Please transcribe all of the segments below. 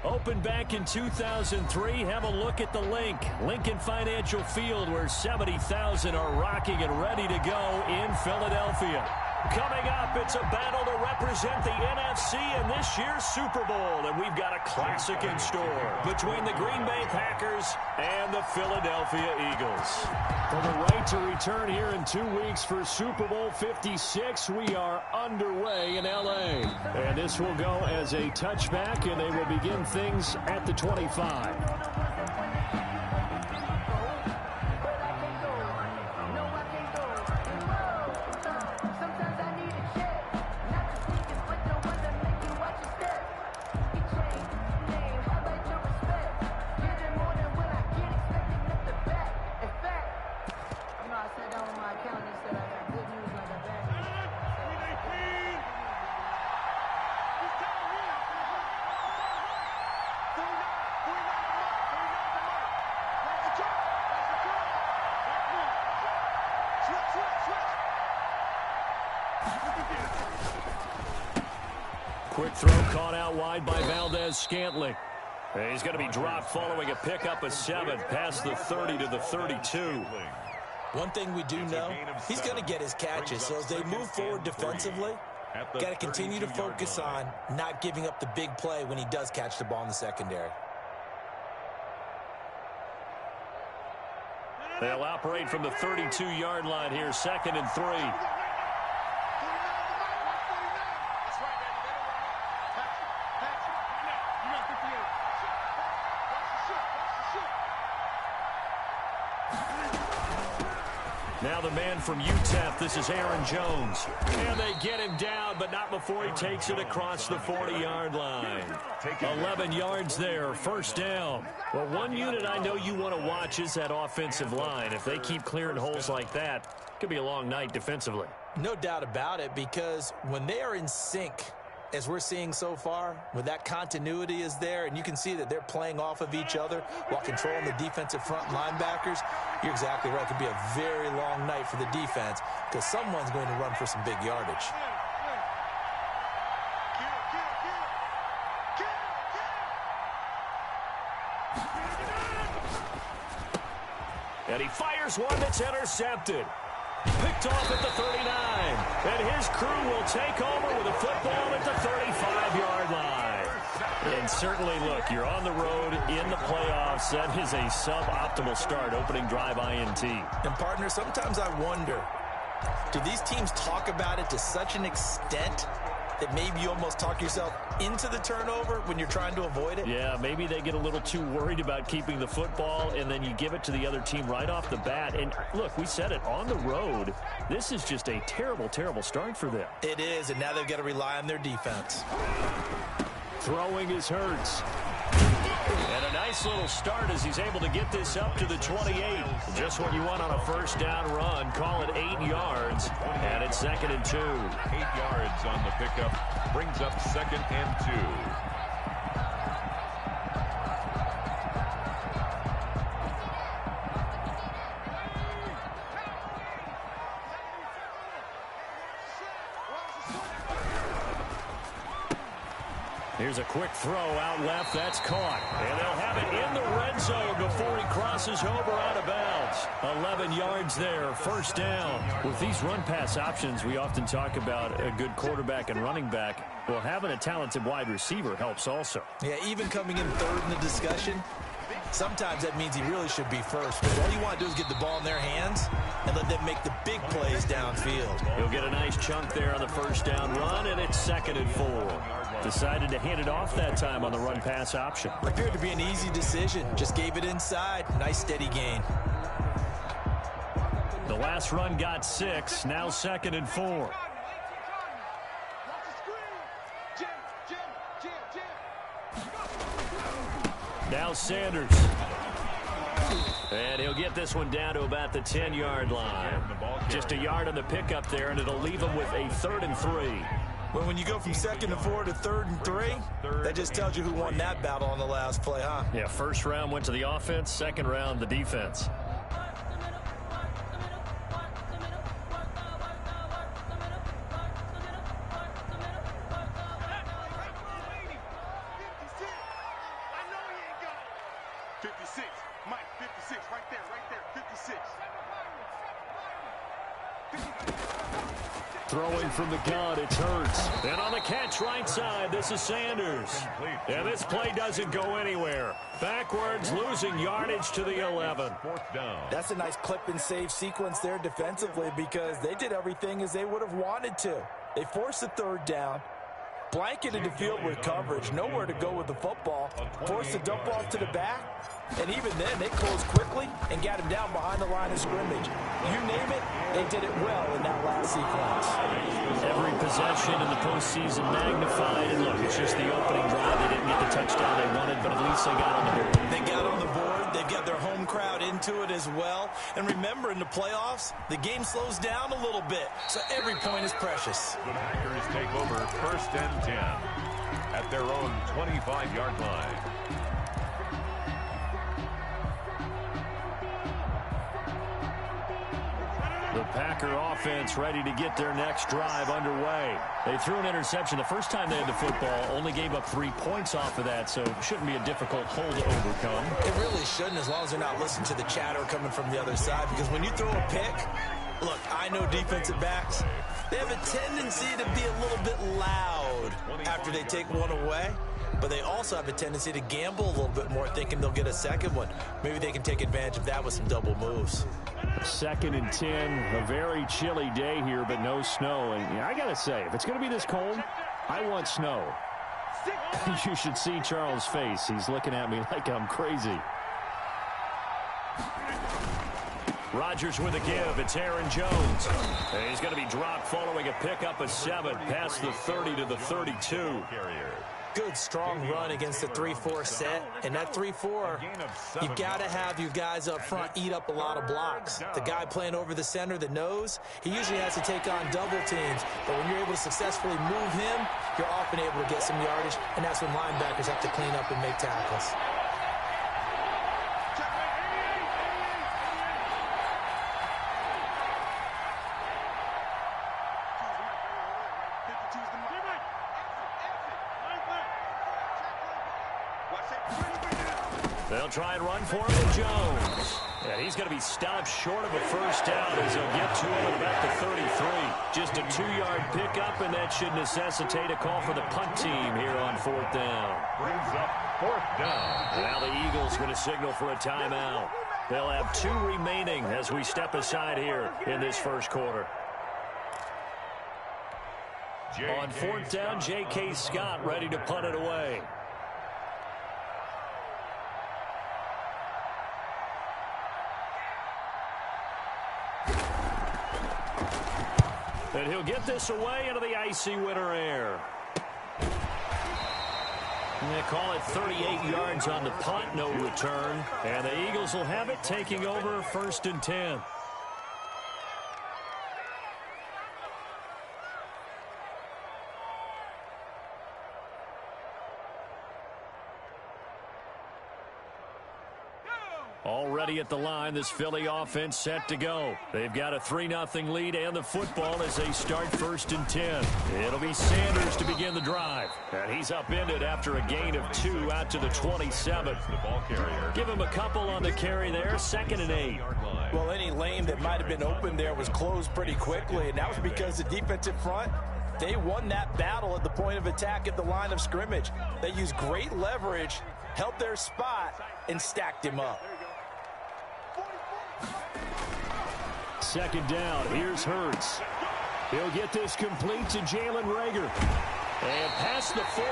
Opened back in 2003, have a look at the link. Lincoln Financial Field, where 70,000 are rocking and ready to go in Philadelphia. Coming up, it's a battle to represent the NFC in this year's Super Bowl. And we've got a classic in store between the Green Bay Packers and the Philadelphia Eagles. For the right to return here in 2 weeks for Super Bowl 56, we are underway in L.A. And this will go as a touchback, and they will begin things at the 25. Quick throw caught out wide by Valdez-Scantling. He's going to be dropped following a pickup of 7 past the 30 to the 32. One thing we do know, he's going to get his catches. So as they move forward defensively, got to continue to focus on not giving up the big play when he does catch the ball in the secondary. They'll operate from the 32-yard line here, 2nd and 3. Now the man from UTEP, this is Aaron Jones. And they get him down, but not before he takes it across the 40-yard line. 11 yards there, first down. Well, one unit I know you want to watch is that offensive line. If they keep clearing holes like that, it could be a long night defensively. No doubt about it, because when they are in sync, as we're seeing so far, when that continuity is there and you can see that they're playing off of each other while controlling the defensive front linebackers, you're exactly right. It could be a very long night for the defense because someone's going to run for some big yardage. And he fires one that's intercepted. Picked off at the 39. And his crew will take over with a football at the 35-yard line. And certainly, look, you're on the road in the playoffs. That is a suboptimal start, opening drive INT. And, partner, sometimes I wonder, do these teams talk about it to such an extent that maybe you almost talk yourself into the turnover when you're trying to avoid it? Yeah, maybe they get a little too worried about keeping the football, and then you give it to the other team right off the bat. And, look, we said it, on the road, this is just a terrible, terrible start for them. It is, and now they've got to rely on their defense. Throwing is Hurts. And a nice little start as he's able to get this up to the 28. Just what you want on a first down run. Call it 8 yards. And it's 2nd and 2. 8 yards on the pickup. Brings up 2nd and 2. Here's a quick throw out left. That's caught. And they'll have it in the red zone before he crosses over out of bounds. 11 yards there. First down. With these run-pass options, we often talk about a good quarterback and running back. Well, having a talented wide receiver helps also. Yeah, even coming in third in the discussion, sometimes that means he really should be first. But all you want to do is get the ball in their hands and let them make the big plays downfield. He'll get a nice chunk there on the first down run, and it's 2nd and 4. Decided to hand it off that time on the run-pass option. Appeared to be an easy decision. Just gave it inside. Nice steady gain. The last run got 6. Now 2nd and 4. Now Sanders. And he'll get this one down to about the 10-yard line. Just a yard on the pickup there, and it'll leave him with a 3rd and 3. Well, when you go from 2nd and 4 to 3rd and 3, that just tells you who won that battle on the last play, huh? Yeah, first round went to the offense, second round the defense. 56. Mike, 56. Right there. 56. Throwing from the gun, it's Hurts. And on the catch right side, this is Sanders. And this play doesn't go anywhere. Backwards, losing yardage to the 11. Fourth down. That's a nice clip and save sequence there defensively because they did everything as they would have wanted to. They forced the third down, blanketed the field with coverage, nowhere to go with the football, forced the dump off to the back, and even then they closed quickly and got him down behind the line of scrimmage. You name it, they did it well in that last sequence. Every possession in the postseason magnified, and look, it's just the opening drive. They didn't get the touchdown they wanted, but at least they got on the board. They got on the board. They've got their home crowd into it as well. And remember, in the playoffs, the game slows down a little bit, so every point is precious. The Packers take over 1st and 10 at their own 25-yard line. The Packer offense ready to get their next drive underway. They threw an interception the first time they had the football, only gave up 3 points off of that, so it shouldn't be a difficult hole to overcome. It really shouldn't, as long as they're not listening to the chatter coming from the other side, because when you throw a pick, look, I know defensive backs, they have a tendency to be a little bit loud after they take one away, but they also have a tendency to gamble a little bit more, thinking they'll get a second one. Maybe they can take advantage of that with some double moves. 2nd and 10, a very chilly day here, but no snow. And I got to say, if it's going to be this cold, I want snow. You should see Charles' face. He's looking at me like I'm crazy. Rodgers with a give. It's Aaron Jones. And he's going to be dropped following a pickup of 7 past the 30 to the 32. Good, strong run against the 3-4 set. And that 3-4, you've got to have your guys up front eat up a lot of blocks. The guy playing over the center, the nose, he usually has to take on double teams. But when you're able to successfully move him, you're often able to get some yardage. And that's when linebackers have to clean up and make tackles. They'll try and run for him with Jones. And he's going to be stopped short of a first down as he'll get to him at about the 33. Just a 2-yard pickup, and that should necessitate a call for the punt team here on 4th down. Brings up 4th down. Now the Eagles going to signal for a timeout. They'll have 2 remaining as we step aside here in this first quarter. On 4th down, J.K. Scott ready to punt it away. And he'll get this away into the icy winter air. And they call it 38 yards on the punt, no return. And the Eagles will have it, taking over 1st and 10. Already at the line, this Philly offense set to go. They've got a 3-0 lead and the football as they start 1st and 10. It'll be Sanders to begin the drive. And he's upended after a gain of 2 out to the 27. The ball carrier. Give him a couple on the carry there, 2nd and 8. Well, any lane that might have been open there was closed pretty quickly, and that was because the defensive front, they won that battle at the point of attack at the line of scrimmage. They used great leverage, held their spot, and stacked him up. 2nd down, here's Hurts. He'll get this complete to Jalen Reagor. And past the 40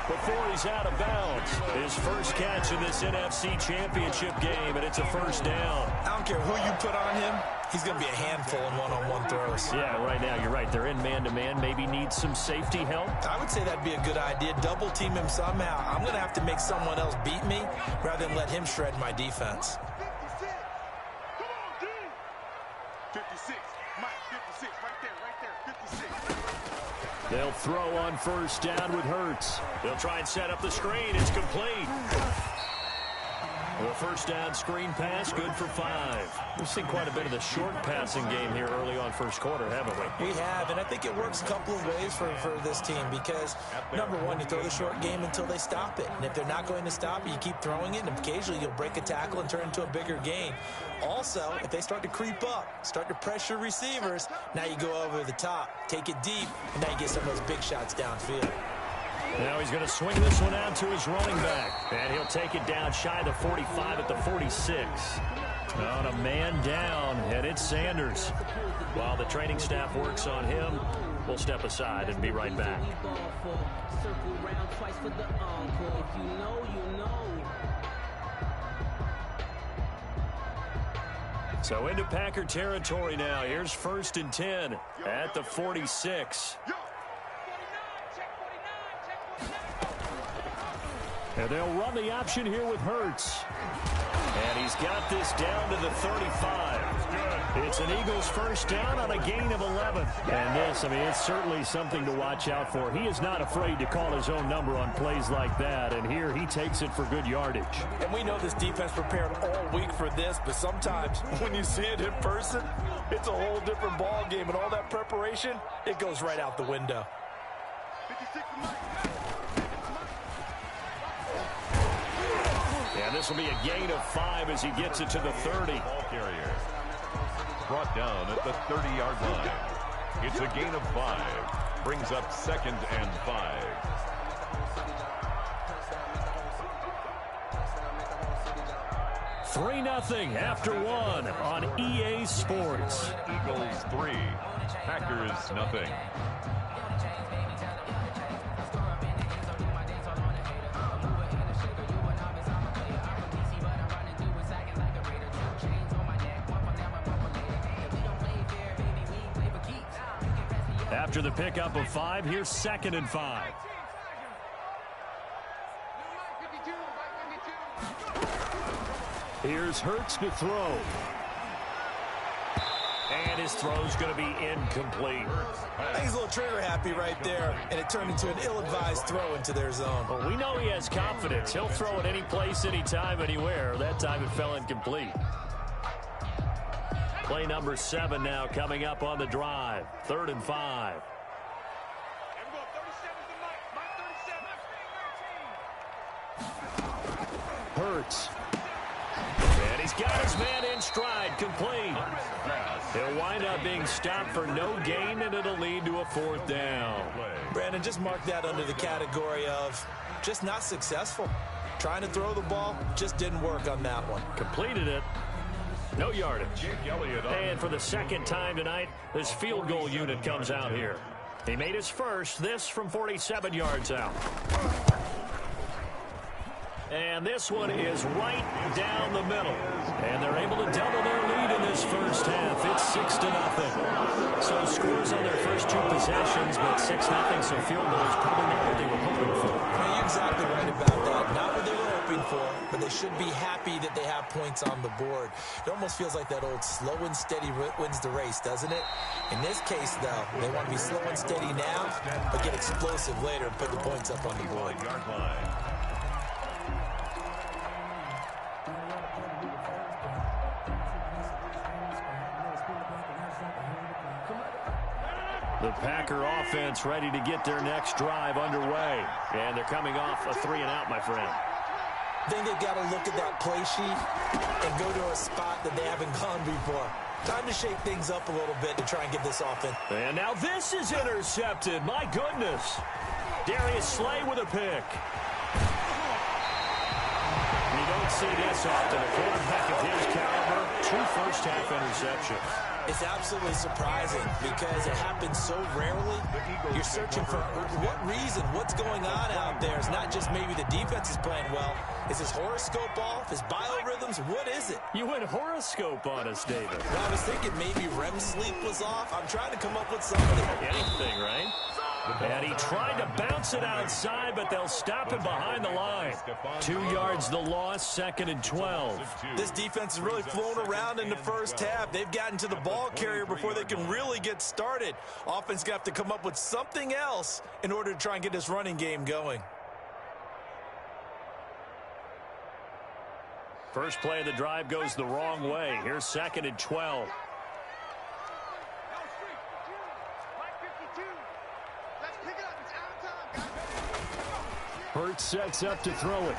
before he's out of bounds. His first catch in this NFC Championship game, and it's a 1st down. I don't care who you put on him, he's going to be a handful in one-on-one throws. Yeah, right now, you're right. They're in man-to-man. Maybe needs some safety help. I would say that'd be a good idea. Double team him somehow. I'm going to have to make someone else beat me rather than let him shred my defense. 56. Mike, 56. Right there. 56. They'll throw on 1st down with Hurts. They'll try and set up the screen. It's complete. The first down screen pass, good for 5. We've seen quite a bit of the short passing game here early on first quarter, haven't we? We have, and I think it works a couple of ways for this team because, number one, you throw the short game until they stop it. And if they're not going to stop it, you keep throwing it, and occasionally you'll break a tackle and turn it into a bigger gain. Also, if they start to creep up, start to pressure receivers, now you go over the top, take it deep, and now you get some of those big shots downfield. Now he's going to swing this one out to his running back. And he'll take it down shy of the 45 at the 46. On a man down, and it's Sanders. While the training staff works on him, we'll step aside and be right back. So into Packer territory now. Here's 1st and 10 at the 46. And they'll run the option here with Hurts. And he's got this down to the 35. It's an Eagles first down on a gain of 11. And this, I mean, it's certainly something to watch out for. He is not afraid to call his own number on plays like that. And here he takes it for good yardage. And we know this defense prepared all week for this, but sometimes when you see it in person, it's a whole different ball game. And all that preparation, it goes right out the window. And this will be a gain of 5 as he gets it to the 30. Ball carrier brought down at the 30-yard line. It's a gain of 5. Brings up 2nd and 5. Three 0 after 1 on EA Sports. Eagles 3, Packers 0. After the pickup of 5, here's 2nd and 5. Here's Hurts to throw. And his throw's going to be incomplete. He's a little trigger happy right there, and it turned into an ill-advised throw into their zone. Well, we know he has confidence. He'll throw it any place, anytime, anywhere. That time it fell incomplete. Play number 7 now coming up on the drive. 3rd and 5. Hurts. And he's got his man in stride, complete. He'll wind up being stopped for no gain, and it'll lead to a 4th down. Brandon, just mark that under the category of just not successful. Trying to throw the ball, just didn't work on that one. Completed it. No yardage. And for the 2nd time tonight, this field goal unit comes out here. He made his first, this from 47 yards out. And this one is right down the middle. And they're able to double their lead in this first half. It's 6-0. So scores on their first 2 possessions, but 6-0, so field goal is probably not what they were hoping for. Yeah, you're exactly right about that. Not what they were hoping for, but they should be happy that they have points on the board. It almost feels like that old slow and steady wins the race, doesn't it? In this case, though, they want to be slow and steady now, but get explosive later and put the points up on the board. The Packer offense ready to get their next drive underway. And they're coming off a 3-and-out, my friend. I think they've got to look at that play sheet and go to a spot that they haven't gone before. Time to shake things up a little bit to try and get this offense. And now this is intercepted. My goodness. Darius Slay with a pick. You don't see this often. A quarterback of his caliber, 2 first-half interceptions. It's absolutely surprising because it happens so rarely. You're searching for what reason, what's going on out there. It's not just maybe the defense is playing well. Is his horoscope off? His biorhythms? What is it? You went horoscope on us, David. Well, I was thinking maybe REM sleep was off. I'm trying to come up with something. Anything, right? And he tried to bounce it outside, but they'll stop him behind the line. 2 yards the loss, 2nd and 12. This defense has really flown around in the first half. They've gotten to the ball carrier before they can really get started. Offense got to come up with something else in order to try and get this running game going. First play of the drive goes the wrong way. Here's 2nd and 12. Hurts sets up to throw it.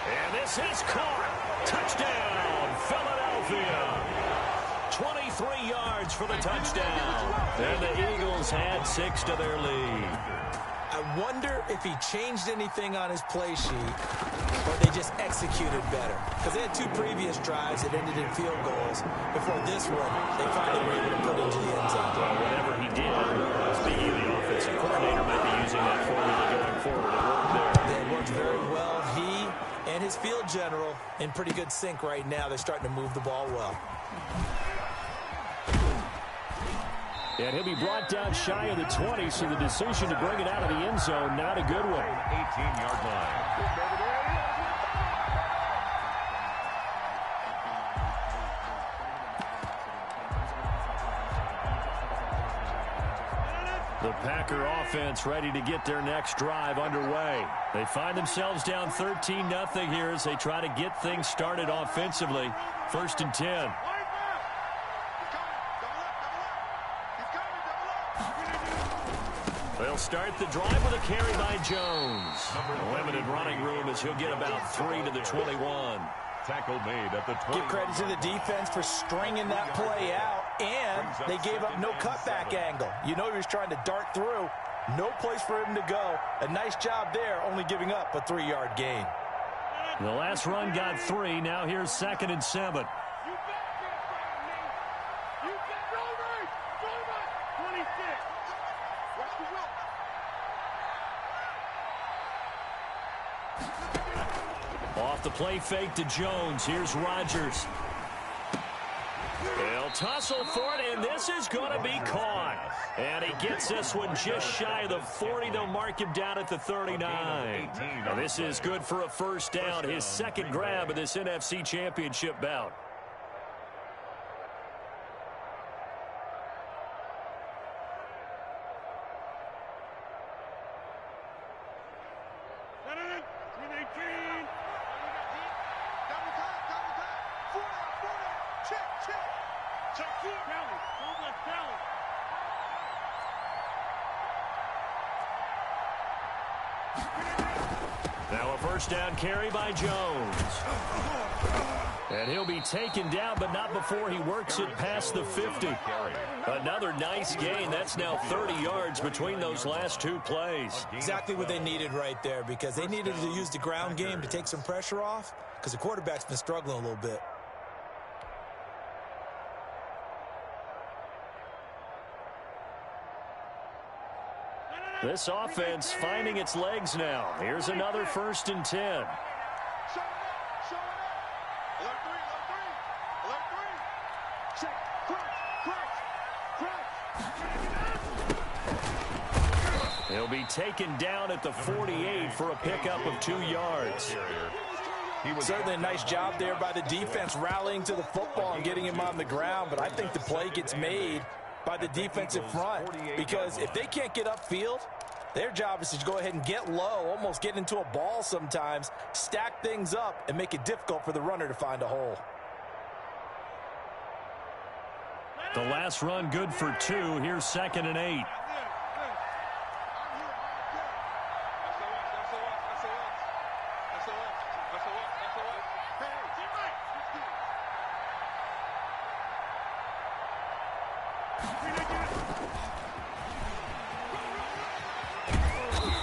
And this is caught. Touchdown, Philadelphia. 23 yards for the touchdown. And the Eagles had 6 to their lead. I wonder if he changed anything on his play sheet or they just executed better. Because they had 2 previous drives that ended in field goals. Before this one, they finally were able to put into the end zone. Well, whatever he did, speaking of the offensive coordinator, might be using that formula going forward. It worked there. It worked very well. He and his field general in pretty good sync right now. They're starting to move the ball well. And he'll be brought down shy of the 20, so the decision to bring it out of the end zone, not a good one. 18-yard line. The Packer offense ready to get their next drive underway. They find themselves down 13-0 here as they try to get things started offensively. 1st and 10. They'll start the drive with a carry by Jones. Limited running room as he'll get about 3 to the 21. Tackle made at the 20. Give credit to the defense for stringing that play out, and they gave up no cutback angle. You know he was trying to dart through. No place for him to go. A nice job there, only giving up a 3-yard gain. The last run got 3. Now here's 2nd and 7. Off the play fake to Jones. Here's Rodgers. They'll tussle for it, and this is going to be caught. And he gets this one just shy of the 40. They'll mark him down at the 39. Now this is good for a 1st down. His 2nd grab of this NFC Championship bout. Now a 1st down carry by Jones. And he'll be taken down, but not before he works it past the 50. Another nice gain. That's now 30 yards between those last 2 plays. Exactly what they needed right there, because they needed to use the ground game to take some pressure off, because the quarterback's been struggling a little bit. This offense finding its legs now. Here's another 1st and 10. He'll be taken down at the 48 for a pickup of 2 yards. Certainly a nice job there by the defense rallying to the football and getting him on the ground, but I think the play gets made by the defensive front, because if they can't get upfield, their job is to go ahead and get low, almost get into a ball sometimes, stack things up, and make it difficult for the runner to find a hole. The last run good for 2. Here's 2nd and 8.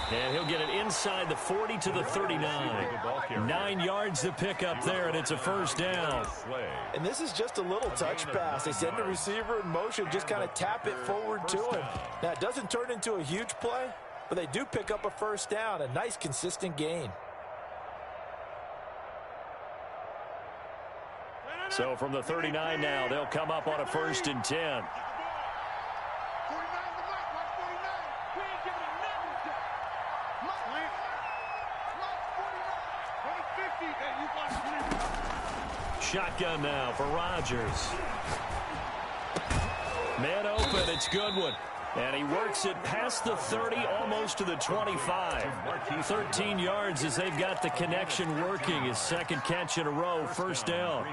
And he'll get it inside the 40 to the 39. 9 yards to pick up there, and it's a 1st down. And this is just a little touch pass. They send the receiver in motion, just kind of tap it forward to him. Now, it doesn't turn into a huge play, but they do pick up a 1st down, a nice, consistent gain. So from the 39 now, they'll come up on a 1st and 10. Shotgun now for Rodgers. Man open, it's Goodwin. And he works it past the 30, almost to the 25. 13 yards as they've got the connection working. His second catch in a row, first down.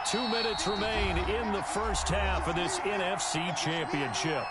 2 minutes remain in the first half of this NFC Championship.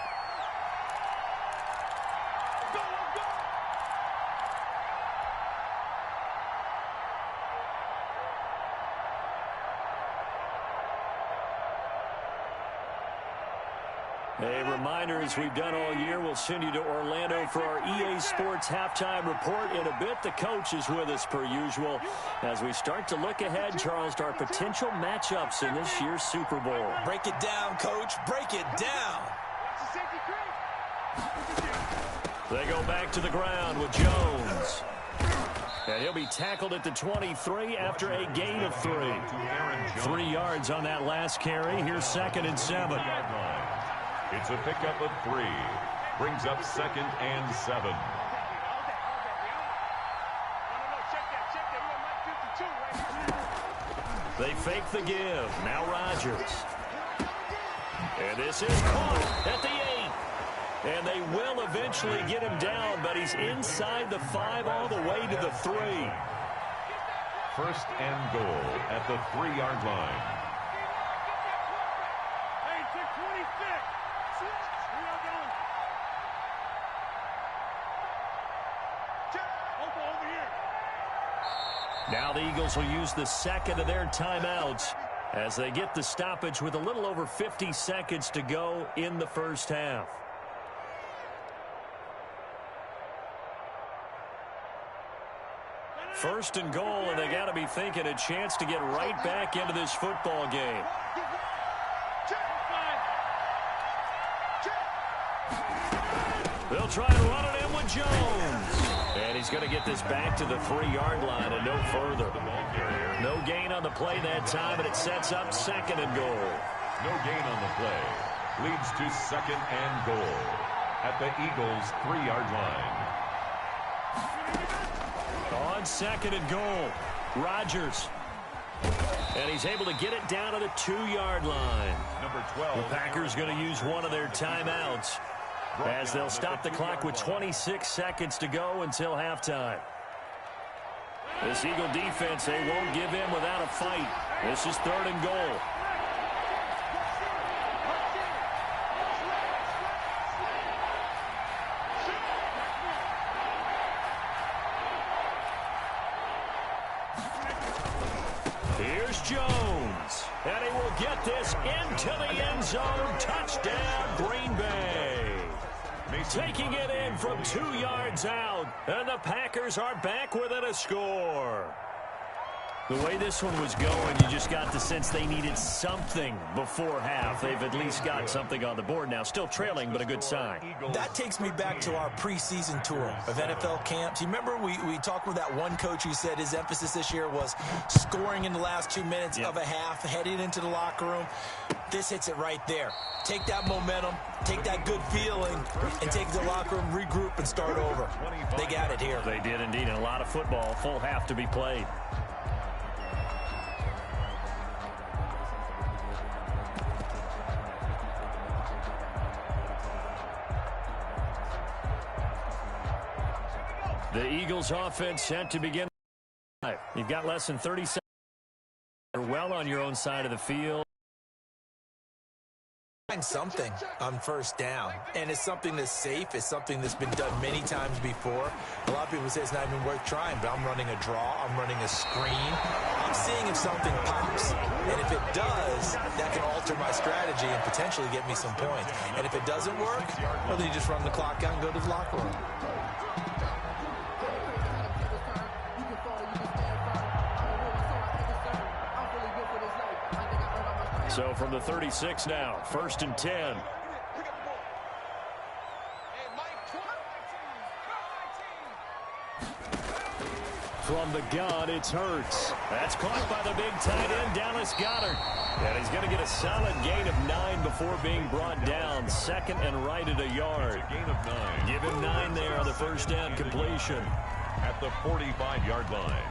A reminder, as we've done all year, we'll send you to Orlando for our EA Sports halftime report. In a bit, the coach is with us per usual as we start to look ahead, Charles, to our potential matchups in this year's Super Bowl. Break it down, Coach. Break it down. They go back to the ground with Jones. And he'll be tackled at the 23 after a gain of 3. 3 yards on that last carry. Here's 2nd and 7. It's a pickup of 3. Brings up 2nd and 7. They fake the give. Now Rodgers. And this is caught at the 8. And they will eventually get him down, but he's inside the 5 all the way to the 3. First and goal at the 3-yard line. Now the Eagles will use the second of their timeouts as they get the stoppage with a little over 50 seconds to go in the first half. First and goal, and they got to be thinking a chance to get right back into this football game. They'll try and run it in with Jones. And he's going to get this back to the 3-yard line and no further. No gain on the play that time, and it sets up 2nd and goal. No gain on the play. Leads to 2nd and goal at the Eagles' 3-yard line. On 2nd and goal, Rodgers. And he's able to get it down to the 2-yard line. Number 12. The Packers going to use one of their timeouts as they'll stop the clock with 26 seconds to go until halftime. This Eagle defense, they won't give in without a fight. This is 3rd and goal. Here's Jones. And he will get this into the end zone. Touchdown, Green Bay. Taking it in from 2 yards out. And the Packers are back within a score. The way this one was going, you just got the sense they needed something before half. They've at least got something on the board now. Still trailing, but a good sign. That takes me back to our preseason tour of NFL camps. You remember we talked with that one coach who said his emphasis this year was scoring in the last 2 minutes of a half, heading into the locker room. This hits it right there. Take that momentum, take that good feeling, and take it to the locker room, regroup, and start over. They got it here. They did indeed, and a lot of football, full half to be played. The Eagles offense set to begin. You've got less than 30 seconds. You're well on your own side of the field. Find something on first down, and it's something that's safe. It's something that's been done many times before. A lot of people say it's not even worth trying, but I'm running a draw. I'm running a screen. I'm seeing if something pops, and if it does, that can alter my strategy and potentially get me some points. And if it doesn't work, well, then you just run the clock out and go to the locker room. So from the 36 now, 1st and 10. From the gun, it's Hurts. That's caught by the big tight end, Dallas Goedert. And he's going to get a solid gain of 9 before being brought down. 2nd and right at a yard. Gain of 9. Give him 9 there on the first down completion. At the 45-yard line.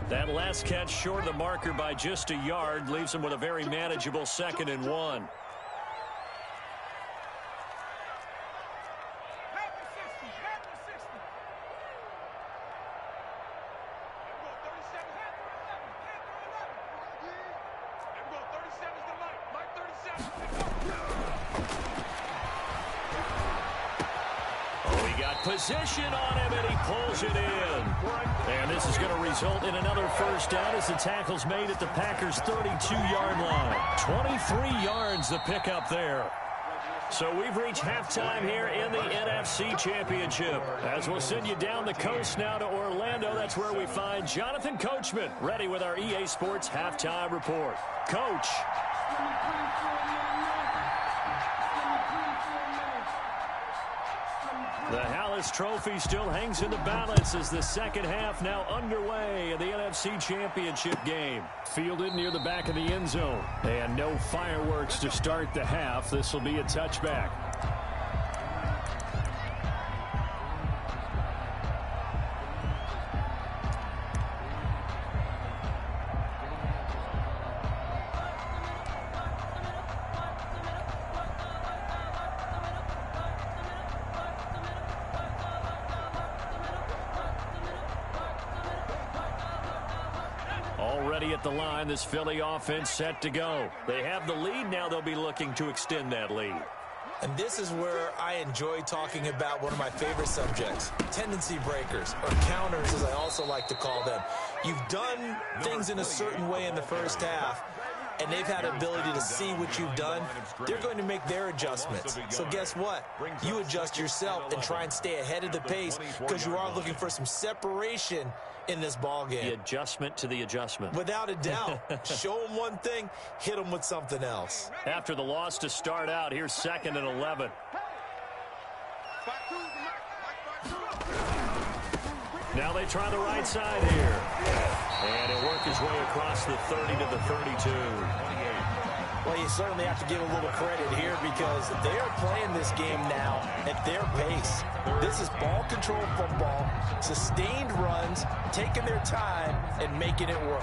That last catch short of the marker by just a yard leaves him with a very manageable 2nd and 1. Position on him, and he pulls it in. And this is going to result in another first down as the tackle's made at the Packers' 32-yard line. 23 yards the pickup there. So we've reached halftime here in the NFC Championship. As we'll send you down the coast now to Orlando, that's where we find Jonathan Coachman, ready with our EA Sports Halftime Report. Coach. The Hallis Trophy still hangs in the balance as the second half now underway in the NFC Championship game. Fielded near the back of the end zone. And no fireworks to start the half. This will be a touchback. Already at the line, this Philly offense set to go. They have the lead. Now they'll be looking to extend that lead. And this is where I enjoy talking about one of my favorite subjects, tendency breakers, or counters as I also like to call them. You've done things in a certain way in the first half, and they've had ability to see what you've done. They're going to make their adjustments. So guess what? You adjust yourself and try and stay ahead of the pace because you are looking for some separation in this ball game. The adjustment to the adjustment. Without a doubt. Show them one thing, hit them with something else. After the loss to start out, here's 2nd and 11. Now they try the right side here. And he'll work his way across the 30 to the 32. Well, you certainly have to give a little credit here because they are playing this game now at their pace. This is ball control football, sustained runs, taking their time, and making it work.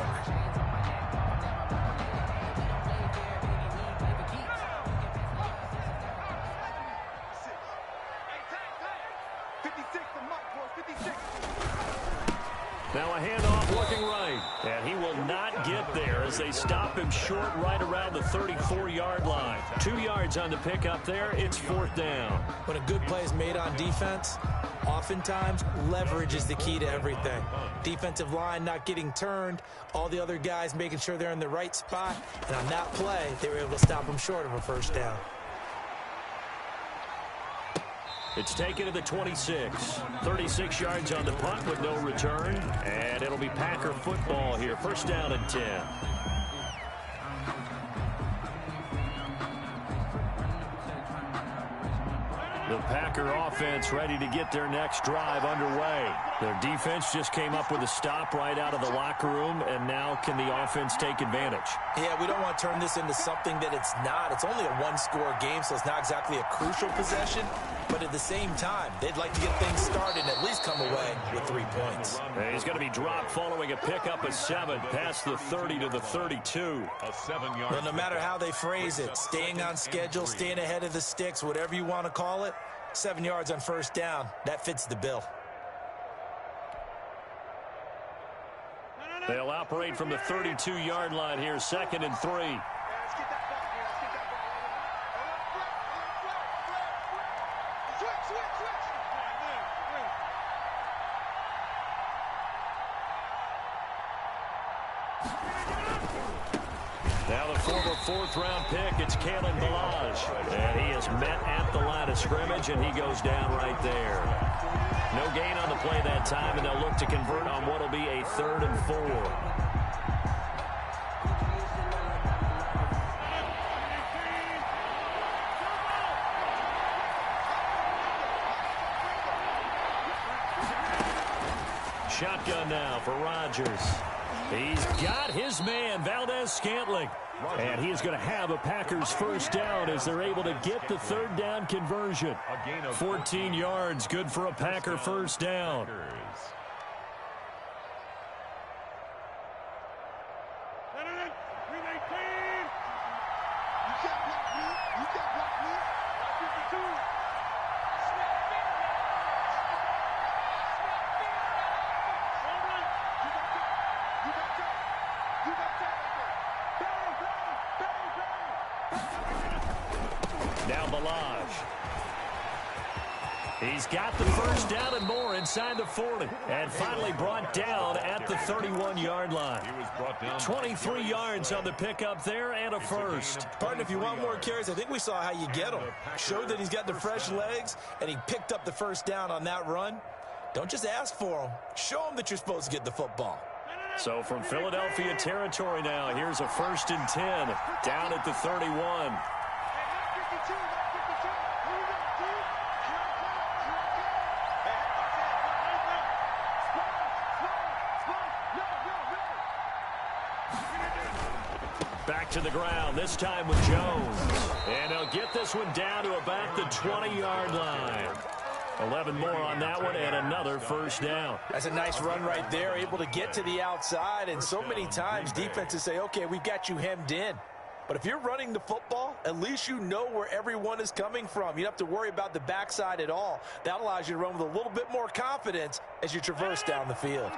Now a handoff looking right. And he will not get there as they stop him short right around the 34-yard line. 2 yards on the pickup there. It's 4th down. When a good play is made on defense, oftentimes leverage is the key to everything. Defensive line not getting turned, all the other guys making sure they're in the right spot. And on that play, they were able to stop him short of a first down. It's taken to the 26. 36 yards on the punt with no return. And it'll be Packer football here. First down and 10. The Packer offense ready to get their next drive underway. Their defense just came up with a stop right out of the locker room, and now can the offense take advantage? Yeah, we don't want to turn this into something that it's not. It's only a one-score game, so it's not exactly a crucial possession. But at the same time, they'd like to get things started and at least come away with 3 points. And he's going to be dropped following a pickup of 7 past the 30 to the 32. A 7-yard. Well, no matter how they phrase it, staying on schedule, staying ahead of the sticks, whatever you want to call it, 7 yards on first down, that fits the bill. They'll operate from the 32-yard line here, 2nd and 3. Now the former 4th-round pick, it's Kalen Ballage. And he is met at the line of scrimmage, and he goes down right there. No gain on the play that time, and they'll look to convert on what will be a 3rd and 4. Shotgun now for Rodgers. He's got his man, Valdez-Scantling. And he is going to have a Packers first down as they're able to get the 3rd down conversion. 14 yards, good for a Packer first down. Now Balaj. He's got the first down and more inside the 40. And finally brought down at the 31-yard line. 23 yards on the pickup there and a first. Pardon, if you want more carries, I think we saw how you get him. Showed that he's got the fresh legs, and he picked up the first down on that run. Don't just ask for him. Show him that you're supposed to get the football. So from Philadelphia territory now, here's a 1st and 10 down at the 31. Back to the ground, this time with Jones. And he'll get this one down to about the 20-yard line. 11 more on that one and another first down. That's a nice run right there, able to get to the outside. And so many times defenses say, okay, we've got you hemmed in. But if you're running the football, at least you know where everyone is coming from. You don't have to worry about the backside at all. That allows you to run with a little bit more confidence as you traverse down the field.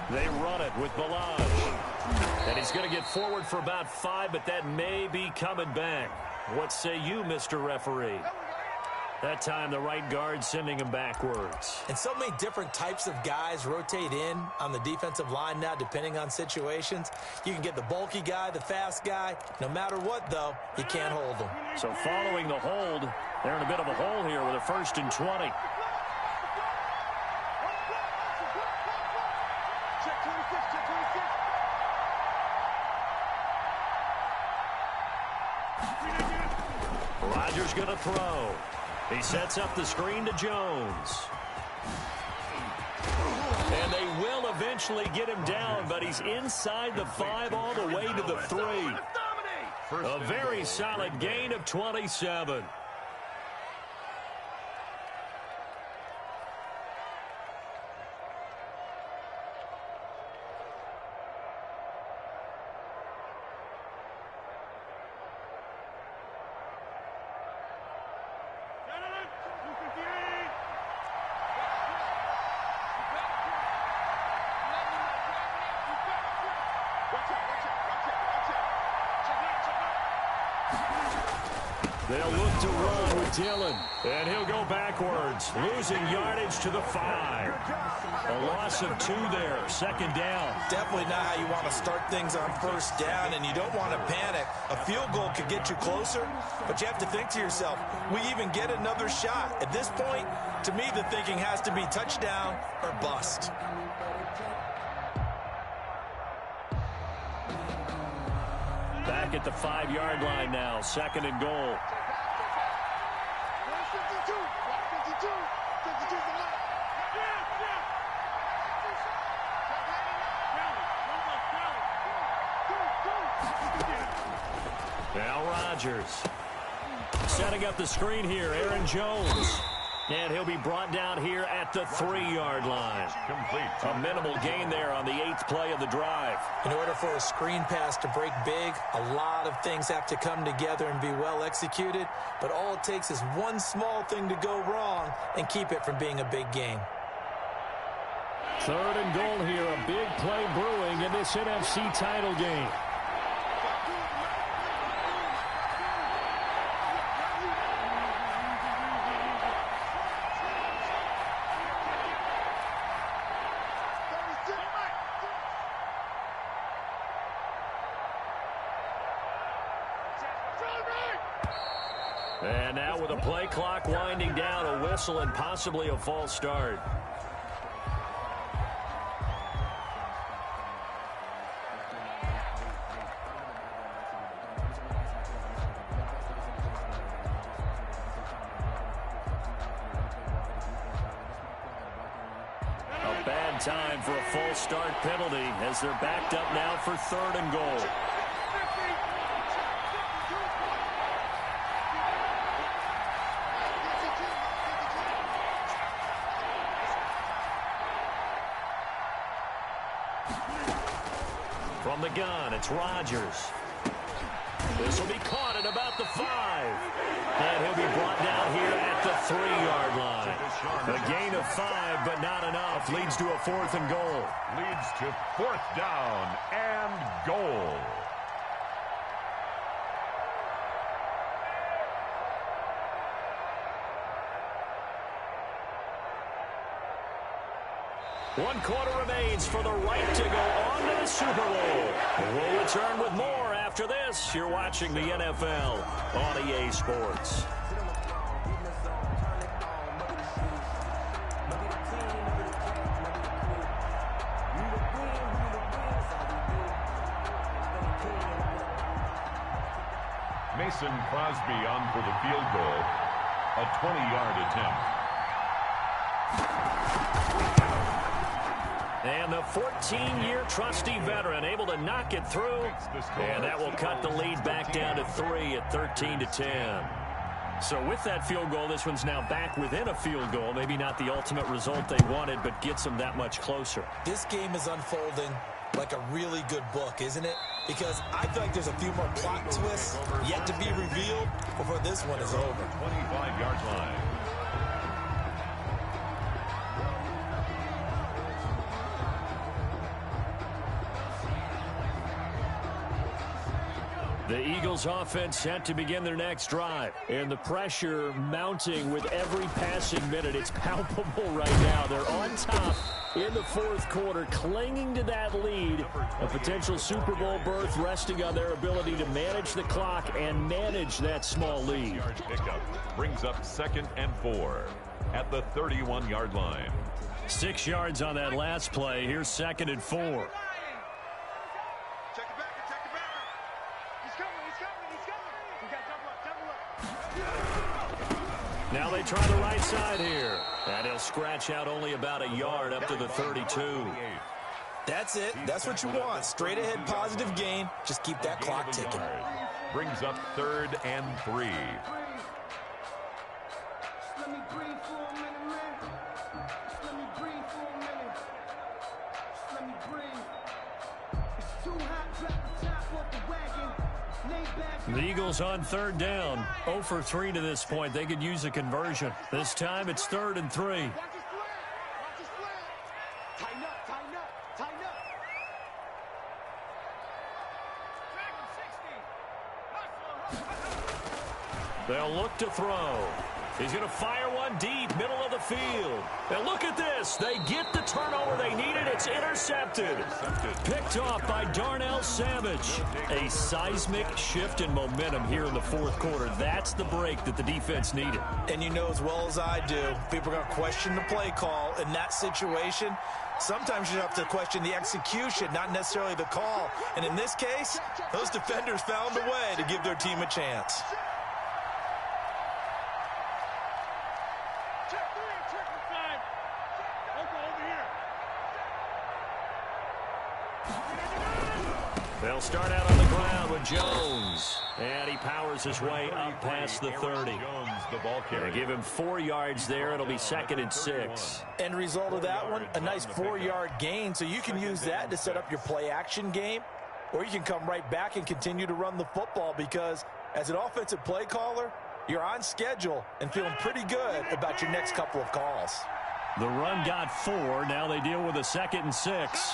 They run it with Balaj. And he's going to get forward for about 5, but that may be coming back. What say you, Mr. Referee? That time the right guard sending him backwards. And so many different types of guys rotate in on the defensive line now depending on situations. You can get the bulky guy, the fast guy. No matter what, though, you can't hold them. So following the hold, they're in a bit of a hole here with a 1st and 20. Rodgers going to throw. He sets up the screen to Jones. And they will eventually get him down, but he's inside the 5 all the way to the 3. A very solid gain of 27. They'll look to run with Dillon. And he'll go backwards, losing yardage to the 5. A loss of 2 there, 2nd down. Definitely not how you want to start things on 1st down, and you don't want to panic. A field goal could get you closer, but you have to think to yourself, we even get another shot. At this point, to me, the thinking has to be touchdown or bust. Back at the 5-yard line now, 2nd and goal. Now Rodgers setting up the screen here, Aaron Jones. And he'll be brought down here at the 3-yard line. Complete. A minimal gain there on the 8th play of the drive. In order for a screen pass to break big, a lot of things have to come together and be well executed. But all it takes is one small thing to go wrong and keep it from being a big game. 3rd and goal here, a big play brewing in this NFC title game. And now with a play clock winding down, a whistle and possibly a false start. A bad time for a false start penalty as they're backed up now for 3rd and goal. From the gun, it's Rodgers. This will be caught at about the 5. And he'll be brought down here at the 3-yard line. A gain of 5, but not enough. Leads to a 4th and goal. Leads to 4th down and goal. One quarter remains for the right to go on to the Super Bowl. We'll return with more after this. You're watching the NFL on EA Sports. Mason Crosby on for the field goal. A 20-yard attempt. And the 14-year trusty veteran able to knock it through. And that will cut the lead back down to 3 at 13-10. So with that field goal, this one's now back within a field goal. Maybe not the ultimate result they wanted, but gets them that much closer. This game is unfolding like a really good book, isn't it? Because I feel like there's a few more plot twists yet to be revealed before this one is over. 25-yard line. The Eagles offense set to begin their next drive. And the pressure mounting with every passing minute. It's palpable right now. They're on top in the 4th quarter, clinging to that lead. A potential Super Bowl berth resting on their ability to manage the clock and manage that small lead. Pickup brings up 2nd and 4 at the 31-yard line. 6 yards on that last play. Here's 2nd and 4. Now they try the right side here. And he'll scratch out only about a yard up to the 32. That's it. That's what you want. Straight ahead positive gain. Just keep that clock ticking. Brings up 3rd and 3. Let me breathe for a minute, man. Let me breathe for a minute. Let me breathe. It's too hot, drop the top off the wagon. The Eagles on 3rd down. 0 for 3 to this point. They could use a conversion. This time it's 3rd and 3. Watch his flag. Watch his flag. Tighten up, tighten up, tighten up. They'll look to throw. He's going to fire one deep, middle of the field. And look at this. They get the turnover they needed. It's intercepted. Picked off by Darnell Savage. A seismic shift in momentum here in the 4th quarter. That's the break that the defense needed. And you know as well as I do, people are going to question the play call in that situation. Sometimes you have to question the execution, not necessarily the call. And in this case, those defenders found a way to give their team a chance. They'll start out on the ground with Jones. And he powers his way up past the 30. Jones, the ball carrier. They give him 4 yards there. It'll be 2nd and 6. End result of that one, a nice 4-yard gain. So you can use that to set up your play-action game, or you can come right back and continue to run the football because as an offensive play caller, you're on schedule and feeling pretty good about your next couple of calls. The run got 4. Now they deal with a 2nd and 6.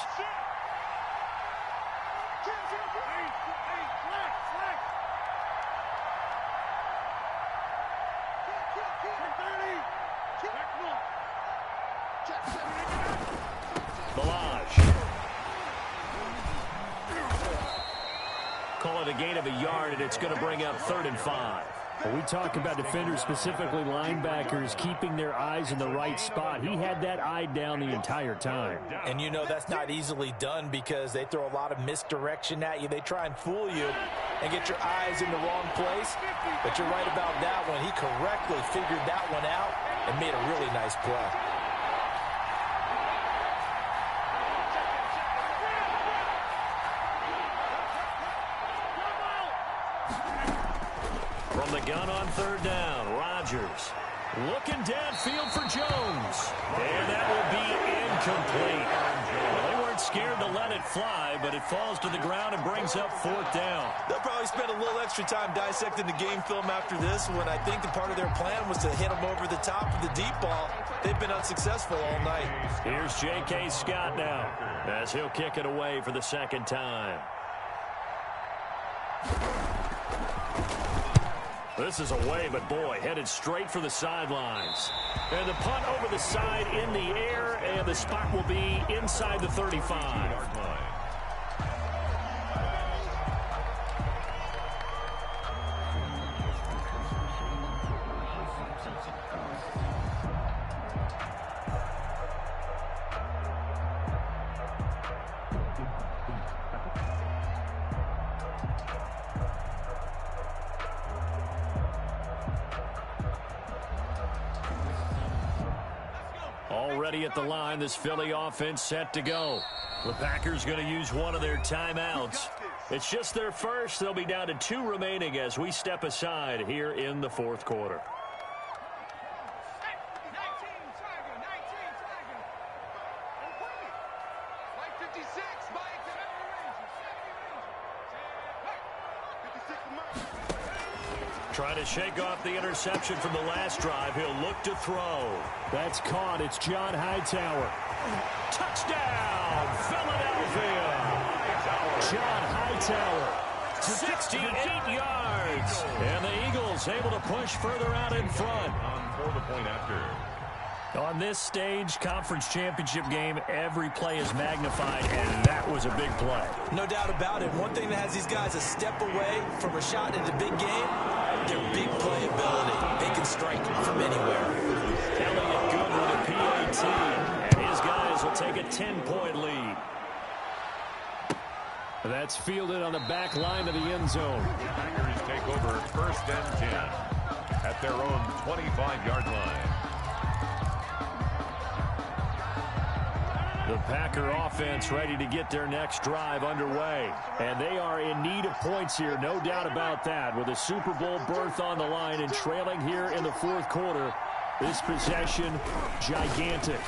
Call it a gain of a yard, and it's going to bring up 3rd and 5. Well, we talk about defenders, specifically linebackers, keeping their eyes in the right spot. He had that eye down the entire time. And you know that's not easily done because they throw a lot of misdirection at you. They try and fool you and get your eyes in the wrong place. But you're right about that one. He correctly figured that one out and made a really nice play. From the gun on 3rd down, Rodgers looking downfield for Jones. And that will be incomplete. Well, they weren't weren't scared to let it fly, but it falls to the ground and brings up 4th down. They'll probably spend a little extra time dissecting the game film after this one. I think the part of their plan was to hit them over the top of the deep ball. They've been unsuccessful all night. Here's J.K. Scott now as he'll kick it away for the 2nd time. This is away, but boy, headed straight for the sidelines. And the punt over the side in the air, and the spot will be inside the 35. Already at the line, this Philly offense set to go. The Packers going to use one of their timeouts. It's just their first. They'll be down to 2 remaining as we step aside here in the 4th quarter. Trying to shake off the interception from the last drive. He'll look to throw. That's caught. It's John Hightower. Touchdown, Philadelphia. John Hightower, 68 yards. And the Eagles able to push further out in front. For the point after. On this stage, conference championship game, every play is magnified, and that was a big play. No doubt about it. One thing that has these guys a step away from a shot in the big game, their big playability. They can strike from anywhere. Elliott good with a PAT, and his guys will take a 10-point lead. That's fielded on the back line of the end zone. Packers take over 1st and 10 at their own 25-yard line. The Packer offense ready to get their next drive underway. And they are in need of points here, no doubt about that. With a Super Bowl berth on the line and trailing here in the 4th quarter, this possession, gigantic.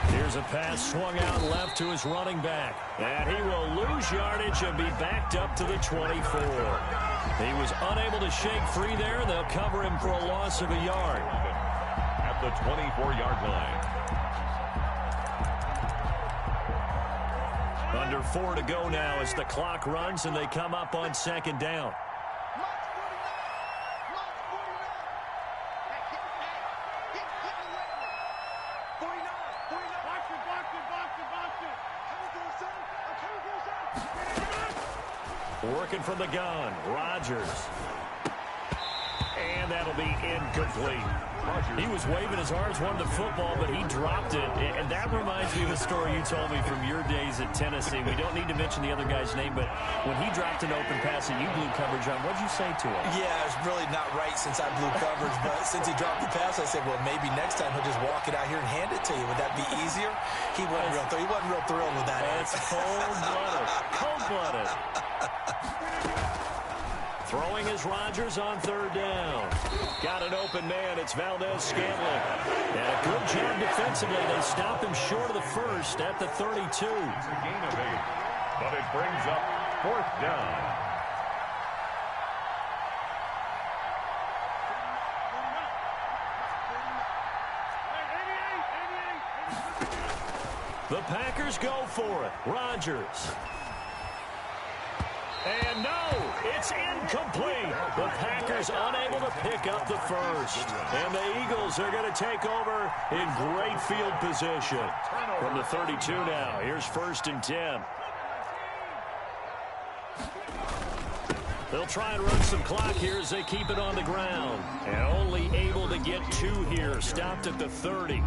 Here's a pass swung out left to his running back. And he will lose yardage and be backed up to the 24. He was unable to shake free there, and they'll cover him for a loss of a yard. At the 24-yard line. Under 4 to go now as the clock runs and they come up on 2nd down. Working from the gun, Rodgers. And that'll be incomplete. He was waving his arms, wanted the football, but he dropped it. And that reminds me of a story you told me from your days at Tennessee. We don't need to mention the other guy's name, but when he dropped an open pass and you blew coverage on, what'd you say to him? Yeah, it's really not right since I blew coverage, but since he dropped the pass, I said, well, maybe next time he'll just walk it out here and hand it to you. Would that be easier? He wasn't real thrilled with that. That's cold-blooded. Cold-blooded. Throwing is Rodgers on 3rd down. Got an open man. It's Valdez-Scantling. And a good job defensively. They stop him short of the first at the 32. It's a gain of 8, but it brings up 4th down. The Packers go for it. Rodgers. And no, it's incomplete. The Packers unable to pick up the first. And the Eagles are going to take over in great field position. From the 32 now, here's 1st and 10. They'll try and run some clock here as they keep it on the ground. And only able to get 2 here, stopped at the 30.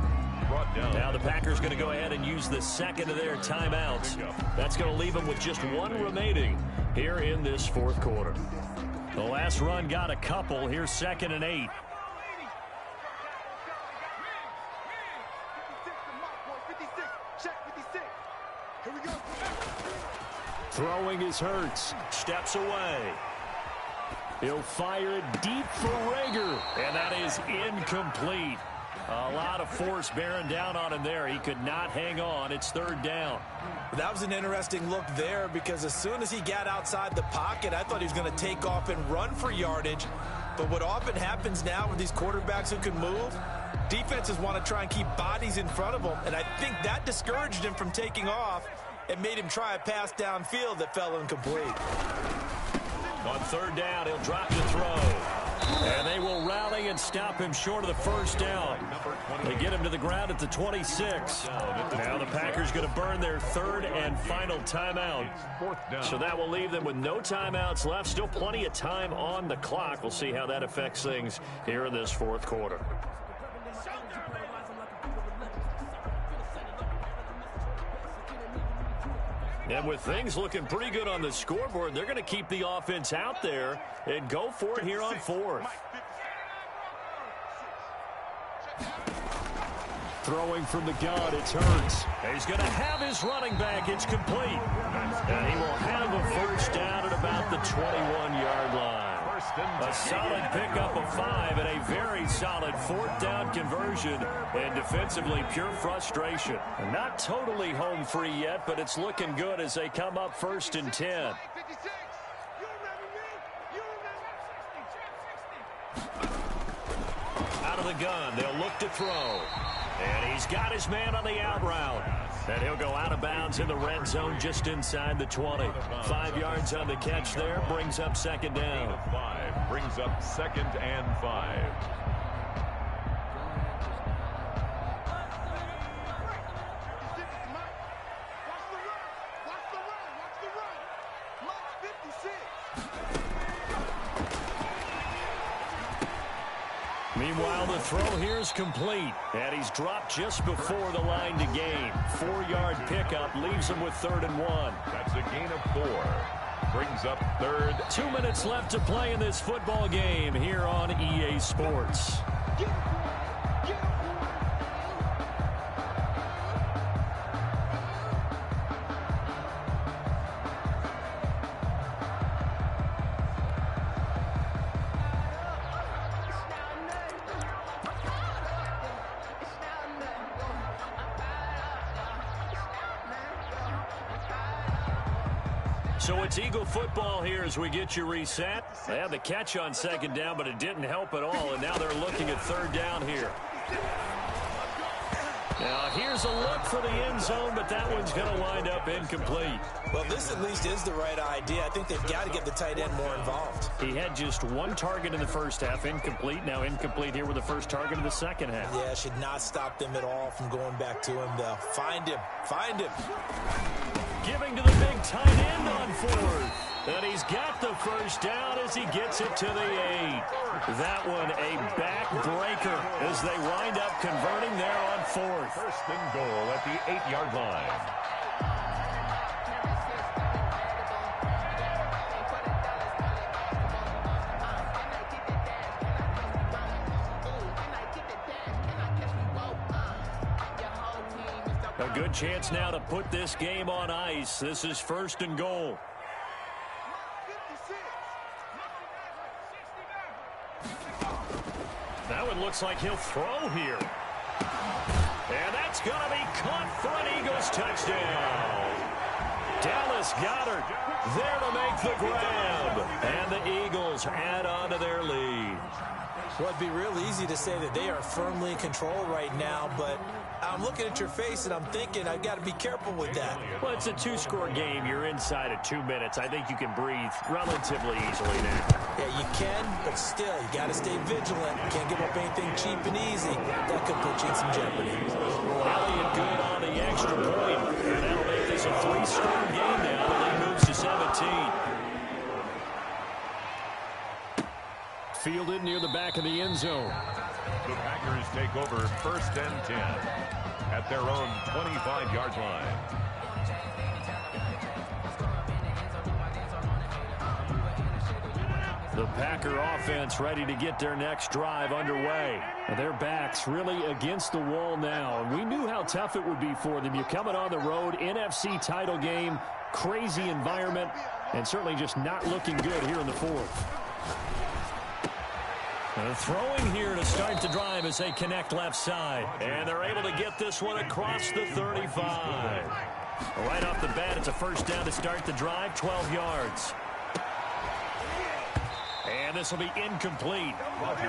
Now the Packers going to go ahead and use the 2nd of their timeouts. That's going to leave them with just 1 remaining here in this 4th quarter. The last run got a couple. Here's 2nd and 8. Throwing is Hurts. Steps away. He'll fire it deep for Rager. And that is incomplete. A lot of force bearing down on him there. He could not hang on. It's third down. That was an interesting look there because as soon as he got outside the pocket, I thought he was going to take off and run for yardage. But what often happens now with these quarterbacks who can move, defenses want to try and keep bodies in front of them, and I think that discouraged him from taking off and made him try a pass downfield that fell incomplete. On third down, he'll drop to throw. And they will rally and stop him short of the first down. They get him to the ground at the 26. Now the Packers going to burn their third and final timeout. So that will leave them with no timeouts left. Still plenty of time on the clock. We'll see how that affects things here in this fourth quarter. And with things looking pretty good on the scoreboard, they're going to keep the offense out there and go for it here on fourth. Throwing from the gun, it's Hurts. He's going to have his running back. It's complete. And he will have a first down at about the 21-yard line. A solid pickup of 5 and a very solid fourth down conversion, and defensively pure frustration. And not totally home free yet, but it's looking good as they come up first and 10. Out of the gun, they'll look to throw. And he's got his man on the out route. And he'll go out of bounds in the red zone just inside the 20. 5 yards on the catch there, brings up second down. 5 brings up second and 5. Meanwhile, the throw here is complete, and he's dropped just before the line to gain. 4-yard pickup leaves him with 3rd and 1. That's a gain of 4. Brings up third. 2 minutes left to play in this football game here on EA Sports. So it's Eagle football here as we get you reset. They had the catch on second down, but it didn't help at all, and now they're looking at third down here. Now here's a look for the end zone, but that one's going to wind up incomplete. Well, this at least is the right idea. I think they've got to get the tight end more involved. He had just 1 target in the first half, incomplete. Now incomplete here with the first target in the second half. Yeah, should not stop them at all from going back to him, though. Find him. Find him. Giving to the big tight end on fourth. And he's got the first down as he gets it to the 8. That one a backbreaker as they wind up converting there on fourth. First and goal at the 8-yard line. A good chance now to put this game on ice. This is first and goal. That one looks like he'll throw here. And that's going to be caught for an Eagles touchdown. Dallas Goedert there to make the grab. And the Eagles add on to their lead. Well, it'd be real easy to say that they are firmly in control right now, but I'm looking at your face and I'm thinking I've got to be careful with that. Well, it's a 2-score game. You're inside of 2 minutes. I think you can breathe relatively easily now. Yeah, you can, but still, you got to stay vigilant. You can't give up anything cheap and easy. That could put you in some jeopardy. Elliott good on the extra point. And that'll make this a 3-score game now. The lead moves to 17. Fielded near the back of the end zone. The Packers take over first and 10 at their own 25-yard line. The Packer offense ready to get their next drive underway. Their backs really against the wall now. And we knew how tough it would be for them. You're coming on the road, NFC title game, crazy environment, and certainly just not looking good here in the fourth. Throwing here to start the drive as they connect left side. And they're able to get this one across the 35. Right off the bat, it's a first down to start the drive, 12 yards. And this will be incomplete.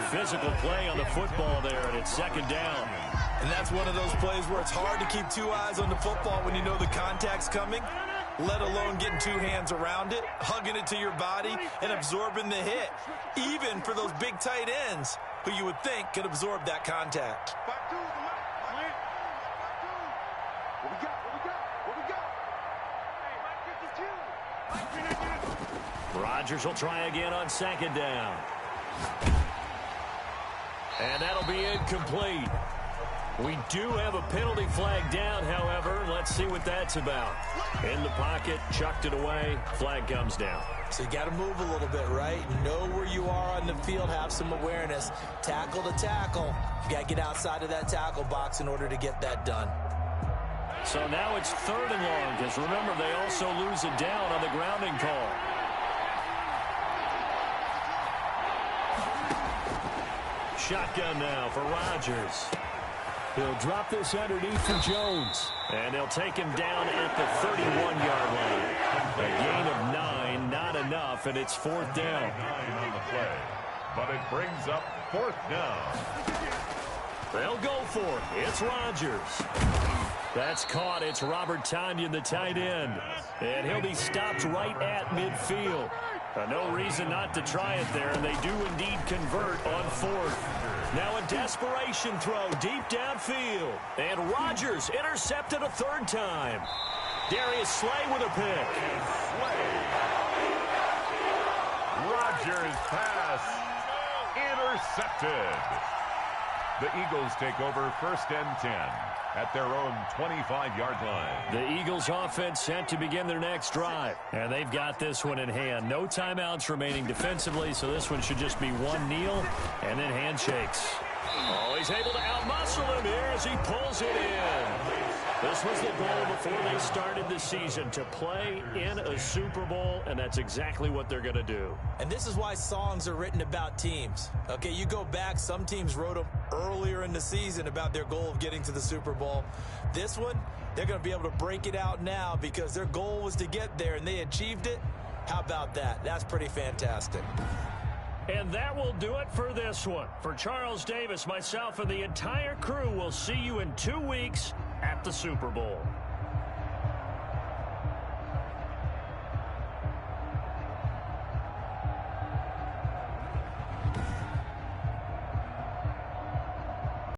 Physical play on the football there, and it's second down. And that's one of those plays where it's hard to keep two eyes on the football when you know the contact's coming, let alone getting two hands around it, hugging it to your body, and absorbing the hit, even for those big tight ends who you would think could absorb that contact. Rodgers will try again on second down. And that'll be incomplete. We do have a penalty flag down, however. Let's see what that's about. In the pocket, chucked it away, flag comes down. So you got to move a little bit, right? Know where you are on the field, have some awareness. Tackle to tackle. You got to get outside of that tackle box in order to get that done. So now it's 3rd and long, because remember, they also lose it down on the grounding call. Shotgun now for Rodgers. He'll drop this underneath for Jones. And they'll take him down at the 31-yard line. A gain of 9, not enough, and it's 4th down. 9 on the play, but it brings up 4th down. They'll go for it. It's Rodgers. That's caught. It's Robert Tonyan, the tight end. And he'll be stopped right at midfield. No reason not to try it there, and they do indeed convert on 4th. Now a desperation throw deep downfield. And Rodgers intercepted a 3rd time. Darius Slay with a pick. Rodgers pass intercepted. The Eagles take over 1st and 10 at their own 25-yard line. The Eagles offense set to begin their next drive. And they've got this one in hand. No timeouts remaining defensively, so this one should just be one kneel and then handshakes. Oh, he's able to outmuscle him here as he pulls it in. This was the goal before they started the season, to play in a Super Bowl, and that's exactly what they're going to do. And this is why songs are written about teams. Okay, you go back, some teams wrote them earlier in the season about their goal of getting to the Super Bowl. This one, they're going to be able to break it out now because their goal was to get there, and they achieved it. How about that? That's pretty fantastic. And that will do it for this one. For Charles Davis, myself, and the entire crew, we'll see you in 2 weeks at the Super Bowl.